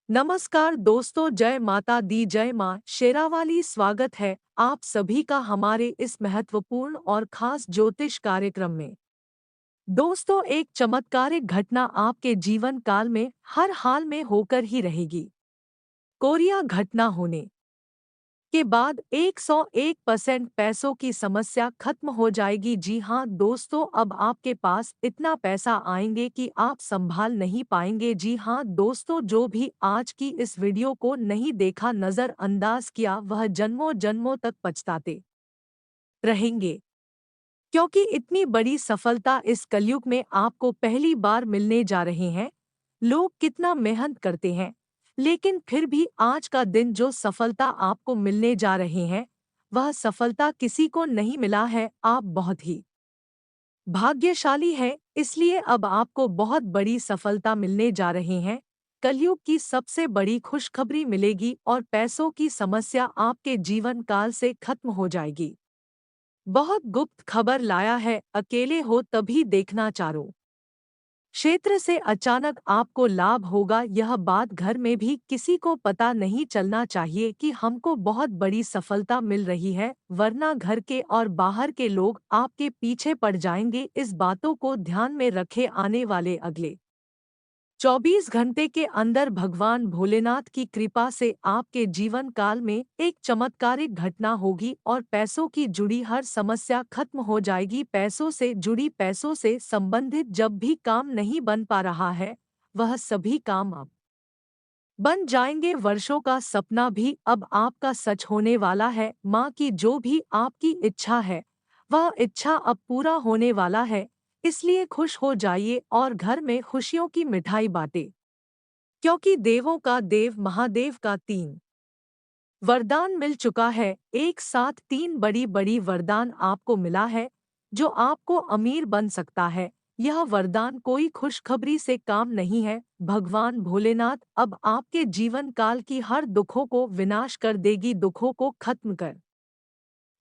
नमस्कार दोस्तों, जय माता दी, जय माँ शेरावाली। स्वागत है आप सभी का हमारे इस महत्वपूर्ण और खास ज्योतिष कार्यक्रम में। दोस्तों, एक चमत्कारिक घटना आपके जीवन काल में हर हाल में होकर ही रहेगी। कोरिया घटना होने के बाद 101% पैसों की समस्या खत्म हो जाएगी। जी हाँ दोस्तों, अब आपके पास इतना पैसा आएंगे कि आप संभाल नहीं पाएंगे। जी हाँ दोस्तों, जो भी आज की इस वीडियो को नहीं देखा, नज़रअंदाज किया, वह जन्मों जन्मों तक पछताते रहेंगे। क्योंकि इतनी बड़ी सफलता इस कलयुग में आपको पहली बार मिलने जा रहे हैं। लोग कितना मेहनत करते हैं, लेकिन फिर भी आज का दिन जो सफलता आपको मिलने जा रहे हैं, वह सफलता किसी को नहीं मिला है। आप बहुत ही भाग्यशाली हैं, इसलिए अब आपको बहुत बड़ी सफलता मिलने जा रहे हैं। कलयुग की सबसे बड़ी खुशखबरी मिलेगी और पैसों की समस्या आपके जीवन काल से खत्म हो जाएगी। बहुत गुप्त खबर लाया है, अकेले हो तभी देखना। चारों क्षेत्र से अचानक आपको लाभ होगा। यह बात घर में भी किसी को पता नहीं चलना चाहिए कि हमको बहुत बड़ी सफलता मिल रही है, वरना घर के और बाहर के लोग आपके पीछे पड़ जाएंगे। इस बातों को ध्यान में रखे। आने वाले अगले 24 घंटे के अंदर भगवान भोलेनाथ की कृपा से आपके जीवन काल में एक चमत्कारिक घटना होगी और पैसों की जुड़ी हर समस्या खत्म हो जाएगी। पैसों से संबंधित जब भी काम नहीं बन पा रहा है, वह सभी काम अब बन जाएंगे। वर्षों का सपना भी अब आपका सच होने वाला है। माँ की जो भी आपकी इच्छा है, वह इच्छा अब पूरा होने वाला है। इसलिए खुश हो जाइए और घर में खुशियों की मिठाई बांटे, क्योंकि देवों का देव महादेव का 3 वरदान मिल चुका है। एक साथ 3 बड़ी बड़ी वरदान आपको मिला है, जो आपको अमीर बन सकता है। यह वरदान कोई खुशखबरी से काम नहीं है। भगवान भोलेनाथ अब आपके जीवन काल की हर दुखों को विनाश कर देगी, दुखों को खत्म कर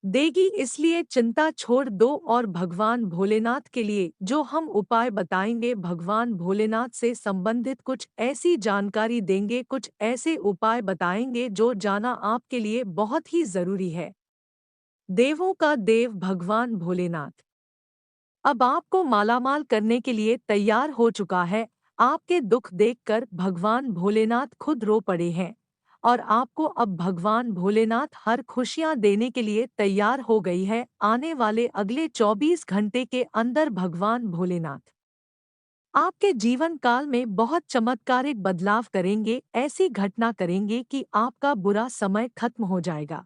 देगी। इसलिए चिंता छोड़ दो और भगवान भोलेनाथ के लिए जो हम उपाय बताएंगे, भगवान भोलेनाथ से संबंधित कुछ ऐसी जानकारी देंगे, कुछ ऐसे उपाय बताएंगे जो जाना आपके लिए बहुत ही जरूरी है। देवों का देव भगवान भोलेनाथ अब आपको मालामाल करने के लिए तैयार हो चुका है। आपके दुख देखकर भगवान भोलेनाथ खुद रो पड़े हैं और आपको अब भगवान भोलेनाथ हर खुशियां देने के लिए तैयार हो गई है। आने वाले अगले 24 घंटे के अंदर भगवान भोलेनाथ आपके जीवन काल में बहुत चमत्कारिक बदलाव करेंगे। ऐसी घटना करेंगे कि आपका बुरा समय खत्म हो जाएगा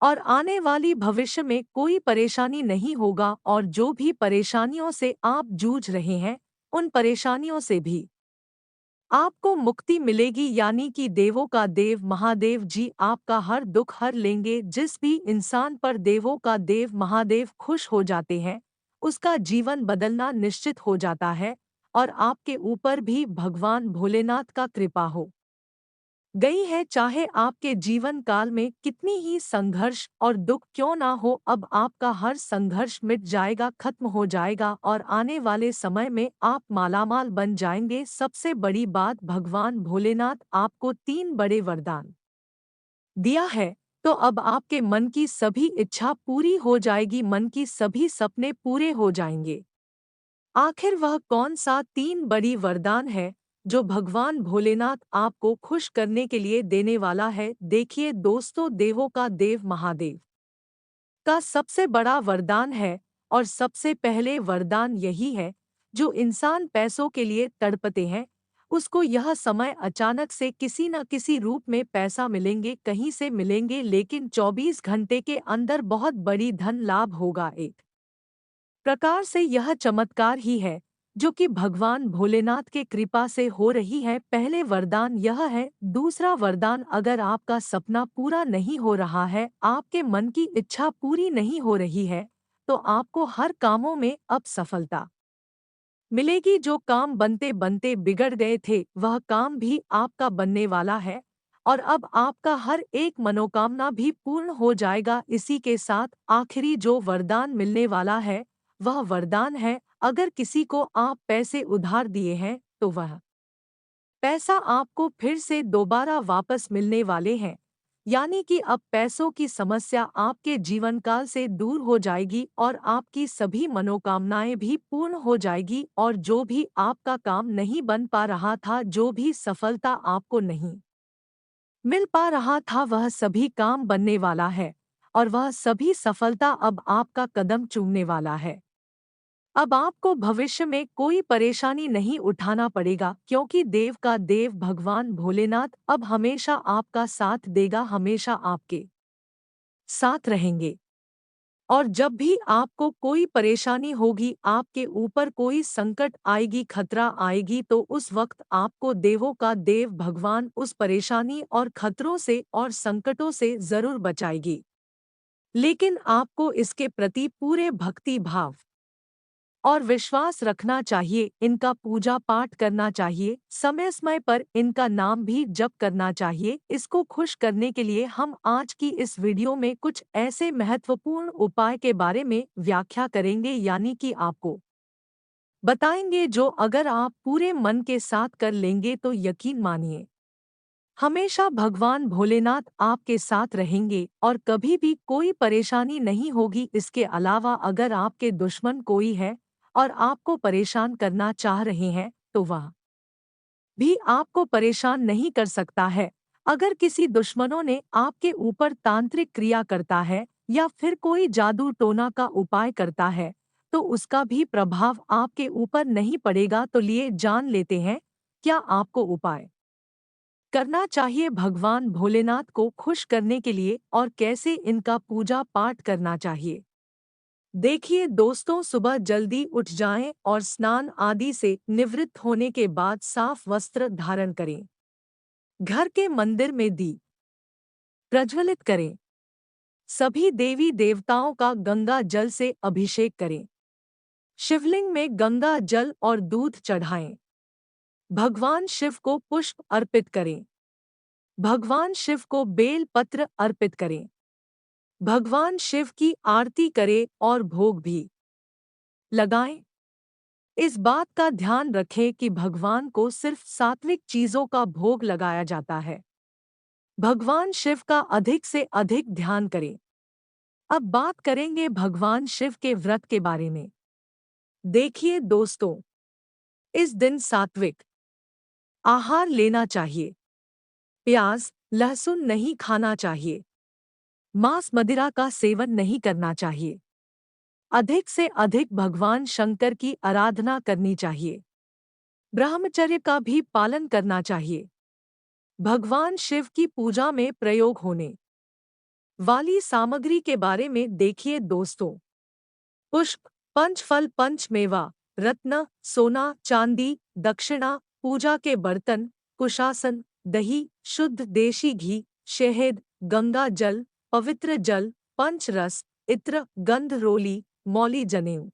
और आने वाली भविष्य में कोई परेशानी नहीं होगा। और जो भी परेशानियों से आप जूझ रहे हैं, उन परेशानियों से भी आपको मुक्ति मिलेगी। यानी कि देवों का देव महादेव जी आपका हर दुख हर लेंगे। जिस भी इंसान पर देवों का देव महादेव खुश हो जाते हैं, उसका जीवन बदलना निश्चित हो जाता है और आपके ऊपर भी भगवान भोलेनाथ का कृपा हो गई है। चाहे आपके जीवन काल में कितनी ही संघर्ष और दुख क्यों ना हो, अब आपका हर संघर्ष मिट जाएगा, खत्म हो जाएगा और आने वाले समय में आप मालामाल बन जाएंगे। सबसे बड़ी बात, भगवान भोलेनाथ आपको 3 बड़े वरदान दिया है, तो अब आपके मन की सभी इच्छा पूरी हो जाएगी, मन की सभी सपने पूरे हो जाएंगे। आखिर वह कौन सा 3 बड़ी वरदान है जो भगवान भोलेनाथ आपको खुश करने के लिए देने वाला है? देखिए दोस्तों, देवों का देव महादेव का सबसे बड़ा वरदान है और सबसे पहले वरदान यही है, जो इंसान पैसों के लिए तड़पते हैं, उसको यह समय अचानक से किसी न किसी रूप में पैसा मिलेंगे, कहीं से मिलेंगे, लेकिन 24 घंटे के अंदर बहुत बड़ी धन लाभ होगा। एक प्रकार से यह चमत्कार ही है जो कि भगवान भोलेनाथ के कृपा से हो रही है। पहले वरदान यह है। दूसरा वरदान, अगर आपका सपना पूरा नहीं हो रहा है, आपके मन की इच्छा पूरी नहीं हो रही है, तो आपको हर कामों में अब सफलता मिलेगी। जो काम बनते बनते बिगड़ गए थे, वह काम भी आपका बनने वाला है और अब आपका हर एक मनोकामना भी पूर्ण हो जाएगा। इसी के साथ आखिरी जो वरदान मिलने वाला है, वह वरदान है, अगर किसी को आप पैसे उधार दिए हैं, तो वह पैसा आपको फिर से दोबारा वापस मिलने वाले हैं। यानी कि अब पैसों की समस्या आपके जीवन काल से दूर हो जाएगी और आपकी सभी मनोकामनाएं भी पूर्ण हो जाएगी और जो भी आपका काम नहीं बन पा रहा था, जो भी सफलता आपको नहीं मिल पा रहा था, वह सभी काम बनने वाला है और वह सभी सफलता अब आपका कदम चूमने वाला है। अब आपको भविष्य में कोई परेशानी नहीं उठाना पड़ेगा, क्योंकि देव का देव भगवान भोलेनाथ अब हमेशा आपका साथ देगा, हमेशा आपके साथ रहेंगे। और जब भी आपको कोई परेशानी होगी, आपके ऊपर कोई संकट आएगी, खतरा आएगी, तो उस वक्त आपको देवों का देव भगवान उस परेशानी और खतरों से और संकटों से जरूर बचाएगी। लेकिन आपको इसके प्रति पूरे भक्ति भाव और विश्वास रखना चाहिए, इनका पूजा पाठ करना चाहिए, समय समय पर इनका नाम भी जप करना चाहिए। इसको खुश करने के लिए हम आज की इस वीडियो में कुछ ऐसे महत्वपूर्ण उपाय के बारे में व्याख्या करेंगे, यानी कि आपको बताएंगे, जो अगर आप पूरे मन के साथ कर लेंगे तो यकीन मानिए हमेशा भगवान भोलेनाथ आपके साथ रहेंगे और कभी भी कोई परेशानी नहीं होगी। इसके अलावा अगर आपके दुश्मन कोई है और आपको परेशान करना चाह रहे हैं, तो वह भी आपको परेशान नहीं कर सकता है। अगर किसी दुश्मनों ने आपके ऊपर तांत्रिक क्रिया करता है या फिर कोई जादू टोना का उपाय करता है, तो उसका भी प्रभाव आपके ऊपर नहीं पड़ेगा। तो लिए जान लेते हैं क्या आपको उपाय करना चाहिए भगवान भोलेनाथ को खुश करने के लिए और कैसे इनका पूजा पाठ करना चाहिए। देखिए दोस्तों, सुबह जल्दी उठ जाएं और स्नान आदि से निवृत्त होने के बाद साफ वस्त्र धारण करें। घर के मंदिर में दीप प्रज्वलित करें। सभी देवी देवताओं का गंगा जल से अभिषेक करें। शिवलिंग में गंगा जल और दूध चढ़ाएं। भगवान शिव को पुष्प अर्पित करें। भगवान शिव को बेल पत्र अर्पित करें। भगवान शिव की आरती करें और भोग भी लगाएं। इस बात का ध्यान रखें कि भगवान को सिर्फ सात्विक चीजों का भोग लगाया जाता है। भगवान शिव का अधिक से अधिक ध्यान करें। अब बात करेंगे भगवान शिव के व्रत के बारे में। देखिए दोस्तों, इस दिन सात्विक आहार लेना चाहिए। प्याज लहसुन नहीं खाना चाहिए। मांस मदिरा का सेवन नहीं करना चाहिए। अधिक से अधिक भगवान शंकर की आराधना करनी चाहिए। ब्रह्मचर्य का भी पालन करना चाहिए। भगवान शिव की पूजा में प्रयोग होने वाली सामग्री के बारे में देखिए दोस्तों। पुष्प, पंचफल, पंचमेवा, रत्न, सोना चांदी, दक्षिणा, पूजा के बर्तन, कुशासन, दही, शुद्ध देशी घी, शहद, गंगा जल, पवित्र जल, पंचरस, इत्र, गंध रोली, मौली जनेऊ,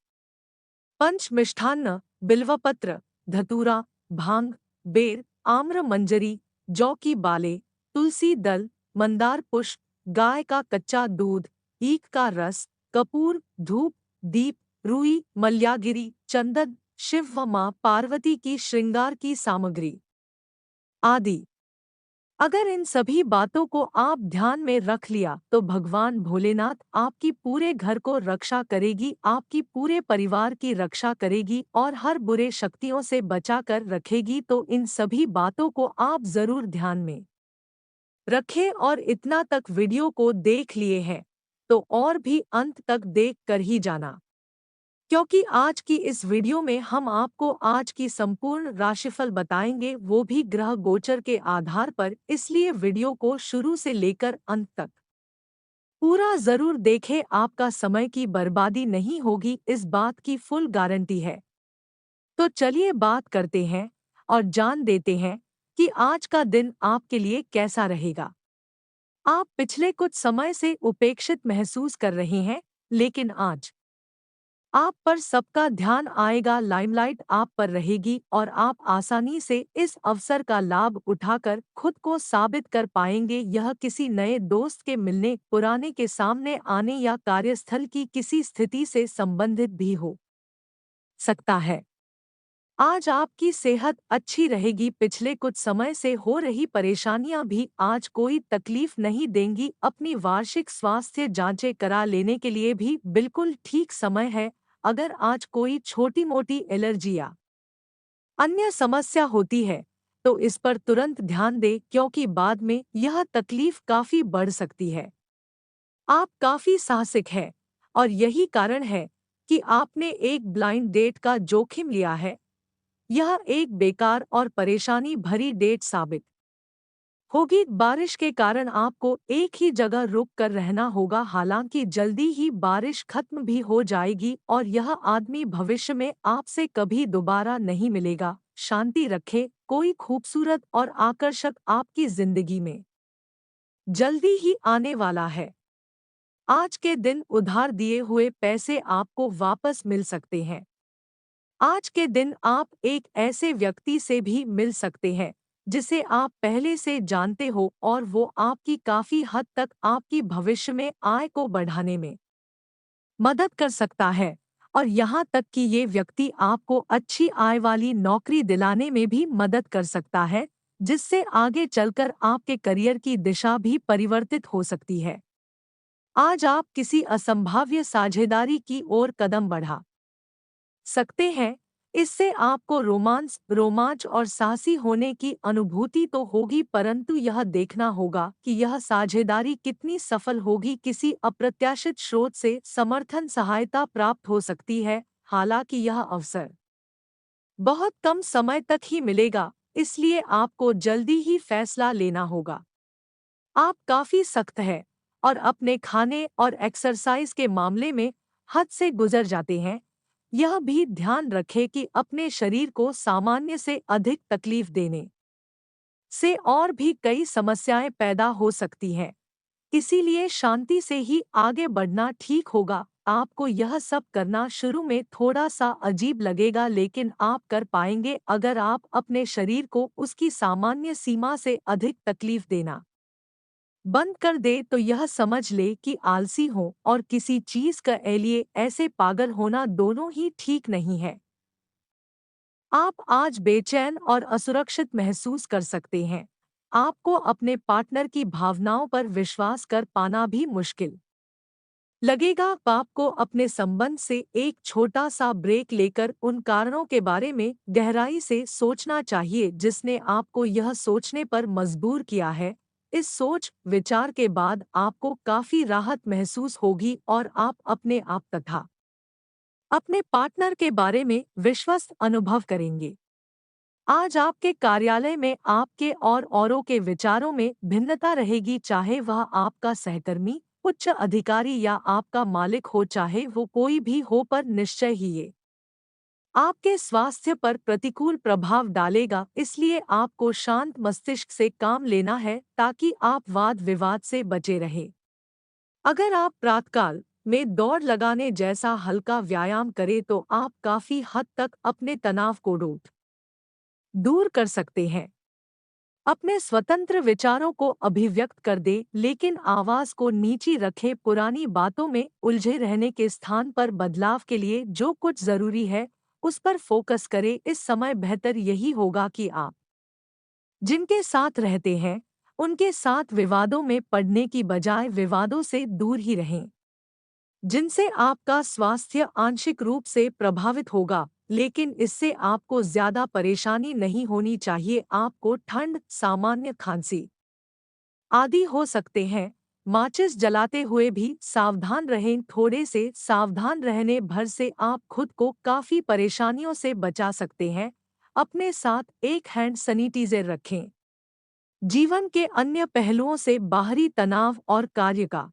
पंच मिष्ठान्न, बिल्वपत्र, धतूरा, भांग, बेर, आम्र मंजरी, जौ की बाले, तुलसी दल, मंदार पुष्प, गाय का कच्चा दूध, ईख का रस, कपूर, धूप, दीप, रुई, मल्यागिरी, चंदन, शिव व मां पार्वती की श्रृंगार की सामग्री आदि। अगर इन सभी बातों को आप ध्यान में रख लिया तो भगवान भोलेनाथ आपकी पूरे घर को रक्षा करेगी, आपकी पूरे परिवार की रक्षा करेगी और हर बुरे शक्तियों से बचा कर रखेगी। तो इन सभी बातों को आप जरूर ध्यान में रखें और इतना तक वीडियो को देख लिए हैं तो और भी अंत तक देख कर ही जाना, क्योंकि आज की इस वीडियो में हम आपको आज की संपूर्ण राशिफल बताएंगे, वो भी ग्रह गोचर के आधार पर। इसलिए वीडियो को शुरू से लेकर अंत तक पूरा जरूर देखें, आपका समय की बर्बादी नहीं होगी, इस बात की फुल गारंटी है। तो चलिए बात करते हैं और जान देते हैं कि आज का दिन आपके लिए कैसा रहेगा। आप पिछले कुछ समय से उपेक्षित महसूस कर रहे हैं, लेकिन आज आप पर सबका ध्यान आएगा, लाइमलाइट आप पर रहेगी और आप आसानी से इस अवसर का लाभ उठाकर खुद को साबित कर पाएंगे। यह किसी नए दोस्त के मिलने, पुराने के सामने आने या कार्यस्थल की किसी स्थिति से संबंधित भी हो सकता है। आज आपकी सेहत अच्छी रहेगी। पिछले कुछ समय से हो रही परेशानियां भी आज कोई तकलीफ नहीं देंगी। अपनी वार्षिक स्वास्थ्य जांचें करा लेने के लिए भी बिल्कुल ठीक समय है। अगर आज कोई छोटी मोटी एलर्जी या अन्य समस्या होती है तो इस पर तुरंत ध्यान दें, क्योंकि बाद में यह तकलीफ काफी बढ़ सकती है। आप काफी साहसिक हैं और यही कारण है कि आपने एक ब्लाइंड डेट का जोखिम लिया है। यह एक बेकार और परेशानी भरी डेट साबित होगी। बारिश के कारण आपको एक ही जगह रुक कर रहना होगा। हालांकि जल्दी ही बारिश खत्म भी हो जाएगी और यह आदमी भविष्य में आपसे कभी दोबारा नहीं मिलेगा। शांति रखें, कोई खूबसूरत और आकर्षक आपकी जिंदगी में जल्दी ही आने वाला है। आज के दिन उधार दिए हुए पैसे आपको वापस मिल सकते हैं। आज के दिन आप एक ऐसे व्यक्ति से भी मिल सकते हैं जिसे आप पहले से जानते हो और वो आपकी काफी हद तक आपकी भविष्य में आय को बढ़ाने में मदद कर सकता है। और यहाँ तक कि ये व्यक्ति आपको अच्छी आय वाली नौकरी दिलाने में भी मदद कर सकता है, जिससे आगे चलकर आपके करियर की दिशा भी परिवर्तित हो सकती है। आज आप किसी असंभाव्य साझेदारी की ओर कदम बढ़ा सकते हैं। इससे आपको रोमांच और साहसी होने की अनुभूति तो होगी, परंतु यह देखना होगा कि यह साझेदारी कितनी सफल होगी। किसी अप्रत्याशित स्रोत से समर्थन सहायता प्राप्त हो सकती है। हालांकि यह अवसर बहुत कम समय तक ही मिलेगा, इसलिए आपको जल्दी ही फैसला लेना होगा। आप काफी सख्त हैं और अपने खाने और एक्सरसाइज के मामले में हद से गुजर जाते हैं। यह भी ध्यान रखें कि अपने शरीर को सामान्य से अधिक तकलीफ देने से और भी कई समस्याएं पैदा हो सकती हैं। इसीलिए शांति से ही आगे बढ़ना ठीक होगा। आपको यह सब करना शुरू में थोड़ा सा अजीब लगेगा, लेकिन आप कर पाएंगे। अगर आप अपने शरीर को उसकी सामान्य सीमा से अधिक तकलीफ देना बंद कर दे तो यह समझ ले कि आलसी हो और किसी चीज का लिए ऐसे पागल होना दोनों ही ठीक नहीं है। आप आज बेचैन और असुरक्षित महसूस कर सकते हैं। आपको अपने पार्टनर की भावनाओं पर विश्वास कर पाना भी मुश्किल लगेगा। आपको अपने संबंध से एक छोटा सा ब्रेक लेकर उन कारणों के बारे में गहराई से सोचना चाहिए जिसने आपको यह सोचने पर मजबूर किया है। इस सोच विचार के बाद आपको काफी राहत महसूस होगी और आप अपने आप तथा अपने पार्टनर के बारे में विश्वस्त अनुभव करेंगे। आज आपके कार्यालय में आपके और औरों के विचारों में भिन्नता रहेगी, चाहे वह आपका सहकर्मी, उच्च अधिकारी या आपका मालिक हो। चाहे वो कोई भी हो, पर निश्चय ही ये आपके स्वास्थ्य पर प्रतिकूल प्रभाव डालेगा। इसलिए आपको शांत मस्तिष्क से काम लेना है ताकि आप वाद विवाद से बचे रहें। अगर आप प्रातःकाल में दौड़ लगाने जैसा हल्का व्यायाम करें तो आप काफी हद तक अपने तनाव को दूर कर सकते हैं। अपने स्वतंत्र विचारों को अभिव्यक्त कर दे, लेकिन आवाज को नीची रखे। पुरानी बातों में उलझे रहने के स्थान पर बदलाव के लिए जो कुछ जरूरी है उस पर फोकस करें। इस समय बेहतर यही होगा कि आप जिनके साथ रहते हैं उनके साथ विवादों में पड़ने की बजाय विवादों से दूर ही रहें, जिनसे आपका स्वास्थ्य आंशिक रूप से प्रभावित होगा, लेकिन इससे आपको ज्यादा परेशानी नहीं होनी चाहिए। आपको ठंड, सामान्य खांसी आदि हो सकते हैं। माचिस जलाते हुए भी सावधान रहें। थोड़े से सावधान रहने भर से आप खुद को काफी परेशानियों से बचा सकते हैं। अपने साथ एक हैंड सैनिटाइजर रखें। जीवन के अन्य पहलुओं से बाहरी तनाव और कार्य का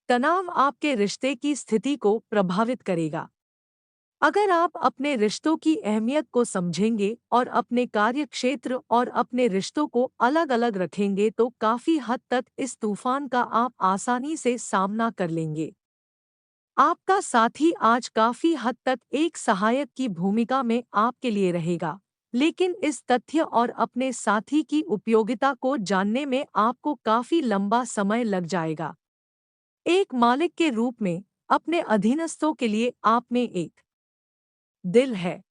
तनाव आपके रिश्ते की स्थिति को प्रभावित करेगा। अगर आप अपने रिश्तों की अहमियत को समझेंगे और अपने कार्य क्षेत्र और अपने रिश्तों को अलग-अलग रखेंगे तो काफी हद तक इस तूफान का आप आसानी से सामना कर लेंगे। आपका साथी आज काफी हद तक एक सहायक की भूमिका में आपके लिए रहेगा, लेकिन इस तथ्य और अपने साथी की उपयोगिता को जानने में आपको काफी लंबा समय लग जाएगा। एक मालिक के रूप में अपने अधीनस्थों के लिए आप में एक दिल है।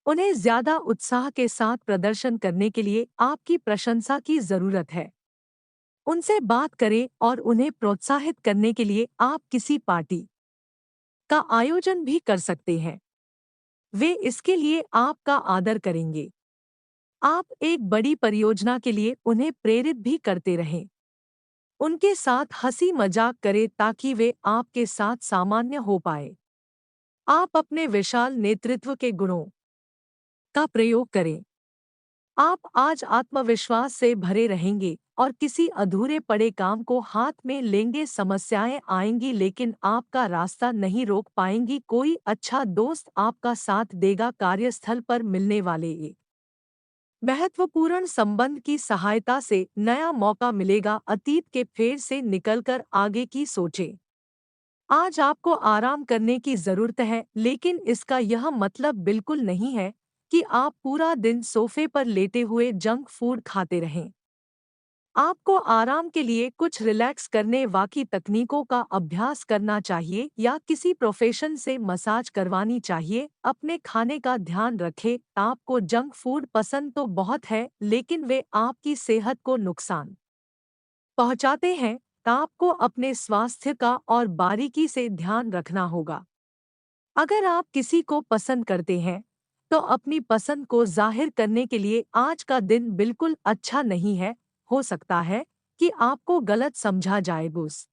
उन्हें ज्यादा उत्साह के साथ प्रदर्शन करने के लिए आपकी प्रशंसा की जरूरत है। उनसे बात करें और उन्हें प्रोत्साहित करने के लिए आप किसी पार्टी का आयोजन भी कर सकते हैं। वे इसके लिए आपका आदर करेंगे। आप एक बड़ी परियोजना के लिए उन्हें प्रेरित भी करते रहें। उनके साथ हंसी मजाक करें ताकि वे आपके साथ सामान्य हो पाए। आप अपने विशाल नेतृत्व के गुणों का प्रयोग करें। आप आज आत्मविश्वास से भरे रहेंगे और किसी अधूरे पड़े काम को हाथ में लेंगे। समस्याएं आएंगी लेकिन आपका रास्ता नहीं रोक पाएंगी। कोई अच्छा दोस्त आपका साथ देगा। कार्यस्थल पर मिलने वाले एक महत्वपूर्ण संबंध की सहायता से नया मौका मिलेगा। अतीत के फेर से निकलकर आगे की सोचें। आज आपको आराम करने की जरूरत है, लेकिन इसका यह मतलब बिल्कुल नहीं है कि आप पूरा दिन सोफे पर लेटे हुए जंक फूड खाते रहें। आपको आराम के लिए कुछ रिलैक्स करने वाली तकनीकों का अभ्यास करना चाहिए या किसी प्रोफेशन से मसाज करवानी चाहिए। अपने खाने का ध्यान रखें। आपको जंक फूड पसंद तो बहुत है, लेकिन वे आपकी सेहत को नुकसान पहुंचाते हैं। आपको अपने स्वास्थ्य का और बारीकी से ध्यान रखना होगा। अगर आप किसी को पसंद करते हैं, तो अपनी पसंद को जाहिर करने के लिए आज का दिन बिल्कुल अच्छा नहीं है। हो सकता है कि आपको गलत समझा जाए। उस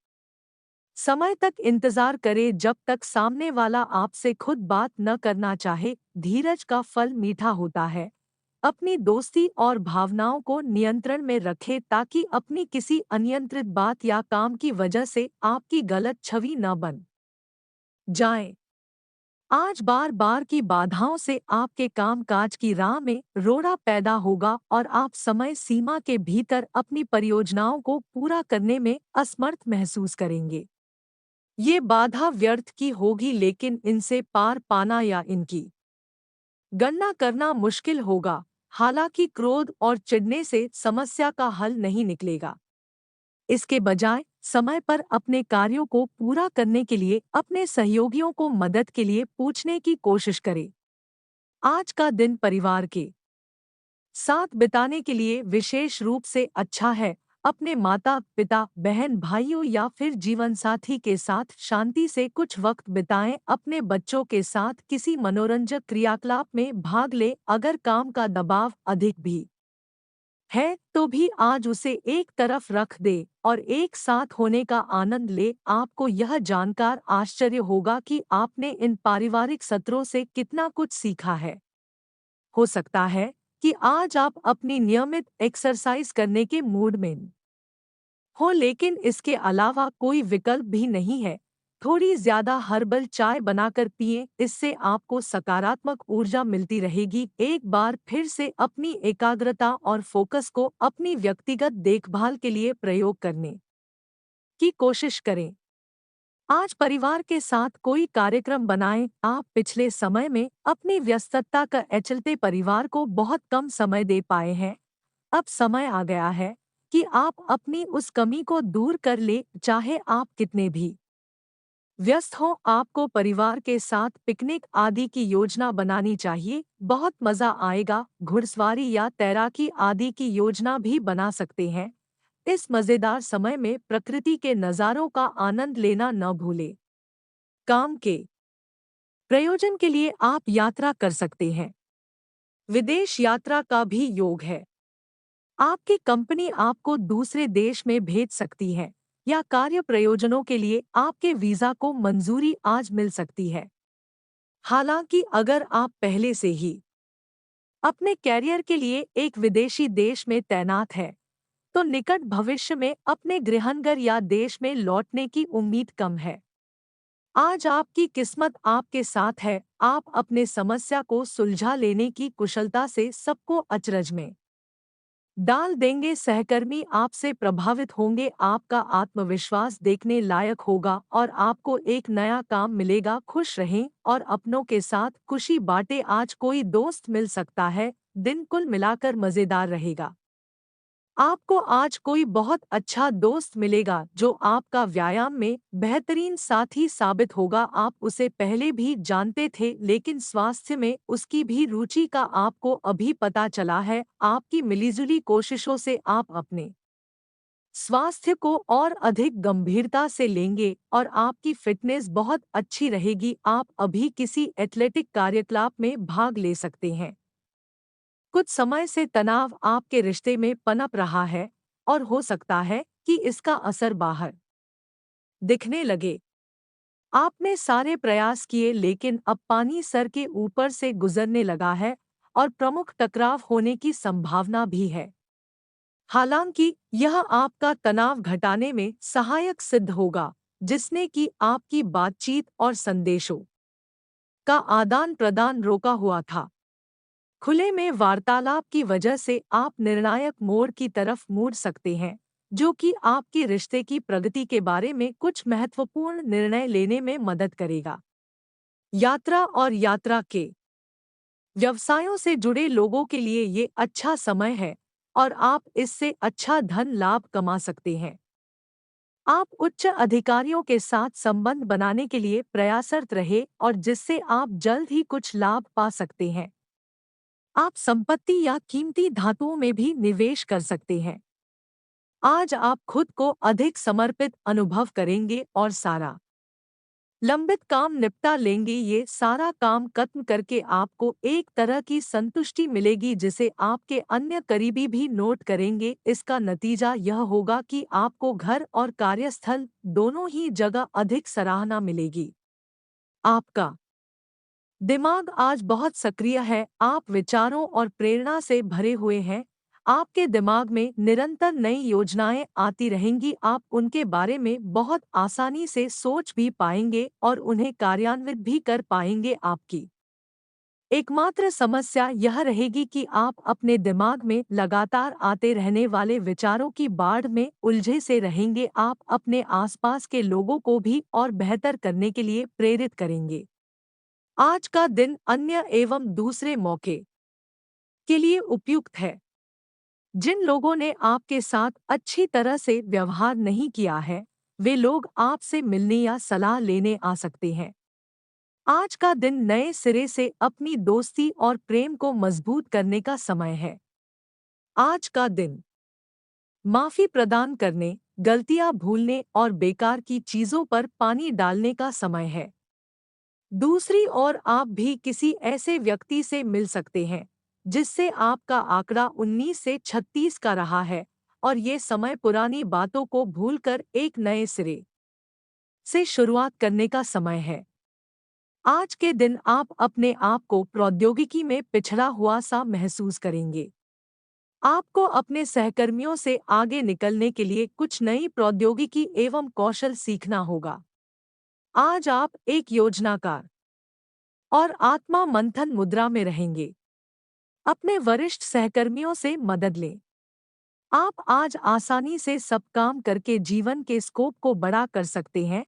समय तक इंतजार करें जब तक सामने वाला आपसे खुद बात न करना चाहे। धीरज का फल मीठा होता है। अपनी दोस्ती और भावनाओं को नियंत्रण में रखें ताकि अपनी किसी अनियंत्रित बात या काम की वजह से आपकी गलत छवि न बन जाए। आज बार बार की बाधाओं से आपके कामकाज की राह में रोड़ा पैदा होगा और आप समय सीमा के भीतर अपनी परियोजनाओं को पूरा करने में असमर्थ महसूस करेंगे। ये बाधा व्यर्थ की होगी, लेकिन इनसे पार पाना या इनकी गणना करना मुश्किल होगा। हालांकि क्रोध और चिढ़ने से समस्या का हल नहीं निकलेगा। इसके बजाय समय पर अपने कार्यों को पूरा करने के लिए अपने सहयोगियों को मदद के लिए पूछने की कोशिश करें। आज का दिन परिवार के साथ बिताने के लिए विशेष रूप से अच्छा है। अपने माता पिता, बहन भाइयों या फिर जीवनसाथी के साथ शांति से कुछ वक्त बिताएं। अपने बच्चों के साथ किसी मनोरंजक क्रियाकलाप में भाग लें। अगर काम का दबाव अधिक भी है तो भी आज उसे एक तरफ रख दे और एक साथ होने का आनंद ले। आपको यह जानकर आश्चर्य होगा कि आपने इन पारिवारिक सत्रों से कितना कुछ सीखा है। हो सकता है कि आज आप अपनी नियमित एक्सरसाइज करने के मूड में हो, लेकिन इसके अलावा कोई विकल्प भी नहीं है। थोड़ी ज्यादा हर्बल चाय बनाकर पिएं, इससे आपको सकारात्मक ऊर्जा मिलती रहेगी। एक बार फिर से अपनी एकाग्रता और फोकस को अपनी व्यक्तिगत देखभाल के लिए प्रयोग करने की कोशिश करें। आज परिवार के साथ कोई कार्यक्रम बनाएं। आप पिछले समय में अपनी व्यस्तता का चलते परिवार को बहुत कम समय दे पाए हैं। अब समय आ गया है कि आप अपनी उस कमी को दूर कर ले। चाहे आप कितने भी व्यस्त हो, आपको परिवार के साथ पिकनिक आदि की योजना बनानी चाहिए। बहुत मजा आएगा। घुड़सवारी या तैराकी आदि की योजना भी बना सकते हैं। इस मजेदार समय में प्रकृति के नज़ारों का आनंद लेना न भूलें। काम के प्रयोजन के लिए आप यात्रा कर सकते हैं। विदेश यात्रा का भी योग है। आपकी कंपनी आपको दूसरे देश में भेज सकती है या कार्य प्रयोजनों के लिए आपके वीजा को मंजूरी आज मिल सकती है। हालांकि अगर आप पहले से ही अपने कैरियर के लिए एक विदेशी देश में तैनात है, तो निकट भविष्य में अपने गृहनगर या देश में लौटने की उम्मीद कम है। आज आपकी किस्मत आपके साथ है। आप अपने समस्या को सुलझा लेने की कुशलता से सबको अचरज में डाल देंगे। सहकर्मी आपसे प्रभावित होंगे। आपका आत्मविश्वास देखने लायक होगा और आपको एक नया काम मिलेगा। खुश रहें और अपनों के साथ खुशी बांटें। आज कोई दोस्त मिल सकता है। दिन कुल मिलाकर मजेदार रहेगा। आपको आज कोई बहुत अच्छा दोस्त मिलेगा जो आपका व्यायाम में बेहतरीन साथी साबित होगा। आप उसे पहले भी जानते थे लेकिन स्वास्थ्य में उसकी भी रुचि का आपको अभी पता चला है। आपकी मिलीजुली कोशिशों से आप अपने स्वास्थ्य को और अधिक गंभीरता से लेंगे और आपकी फिटनेस बहुत अच्छी रहेगी। आप अभी किसी एथलेटिक कार्यकलाप में भाग ले सकते हैं। कुछ समय से तनाव आपके रिश्ते में पनप रहा है और हो सकता है कि इसका असर बाहर दिखने लगे। आपने सारे प्रयास किए लेकिन अब पानी सर के ऊपर से गुजरने लगा है और प्रमुख टकराव होने की संभावना भी है। हालांकि यह आपका तनाव घटाने में सहायक सिद्ध होगा, जिसने कि आपकी बातचीत और संदेशों का आदान प्रदान रोका हुआ था। खुले में वार्तालाप की वजह से आप निर्णायक मोड़ की तरफ मुड़ सकते हैं, जो कि आपके रिश्ते की प्रगति के बारे में कुछ महत्वपूर्ण निर्णय लेने में मदद करेगा। यात्रा और यात्रा के व्यवसायों से जुड़े लोगों के लिए ये अच्छा समय है और आप इससे अच्छा धन लाभ कमा सकते हैं। आप उच्च अधिकारियों के साथ संबंध बनाने के लिए प्रयासरत रहे और जिससे आप जल्द ही कुछ लाभ पा सकते हैं। आप संपत्ति या कीमती धातुओं में भी निवेश कर सकते हैं। आज आप खुद को अधिक समर्पित अनुभव करेंगे और सारा लंबित काम निपटा लेंगे। ये सारा काम खत्म करके आपको एक तरह की संतुष्टि मिलेगी जिसे आपके अन्य करीबी भी नोट करेंगे। इसका नतीजा यह होगा कि आपको घर और कार्यस्थल दोनों ही जगह अधिक सराहना मिलेगी। आपका दिमाग आज बहुत सक्रिय है, आप विचारों और प्रेरणा से भरे हुए हैं। आपके दिमाग में निरंतर नई योजनाएं आती रहेंगी। आप उनके बारे में बहुत आसानी से सोच भी पाएंगे और उन्हें कार्यान्वित भी कर पाएंगे। आपकी एकमात्र समस्या यह रहेगी कि आप अपने दिमाग में लगातार आते रहने वाले विचारों की बाढ़ में उलझे से रहेंगे। आप अपने आसपास के लोगों को भी और बेहतर करने के लिए प्रेरित करेंगे। आज का दिन अन्य एवं दूसरे मौके के लिए उपयुक्त है। जिन लोगों ने आपके साथ अच्छी तरह से व्यवहार नहीं किया है, वे लोग आपसे मिलने या सलाह लेने आ सकते हैं। आज का दिन नए सिरे से अपनी दोस्ती और प्रेम को मजबूत करने का समय है। आज का दिन माफी प्रदान करने, गलतियां भूलने और बेकार की चीजों पर पानी डालने का समय है। दूसरी ओर आप भी किसी ऐसे व्यक्ति से मिल सकते हैं जिससे आपका आंकड़ा 19 से 36 का रहा है और ये समय पुरानी बातों को भूलकर एक नए सिरे से शुरुआत करने का समय है। आज के दिन आप अपने आप को प्रौद्योगिकी में पिछड़ा हुआ सा महसूस करेंगे। आपको अपने सहकर्मियों से आगे निकलने के लिए कुछ नई प्रौद्योगिकी एवं कौशल सीखना होगा। आज आप एक योजनाकार और आत्मा मंथन मुद्रा में रहेंगे। अपने वरिष्ठ सहकर्मियों से मदद लें। आप आज आसानी से सब काम करके जीवन के स्कोप को बड़ा कर सकते हैं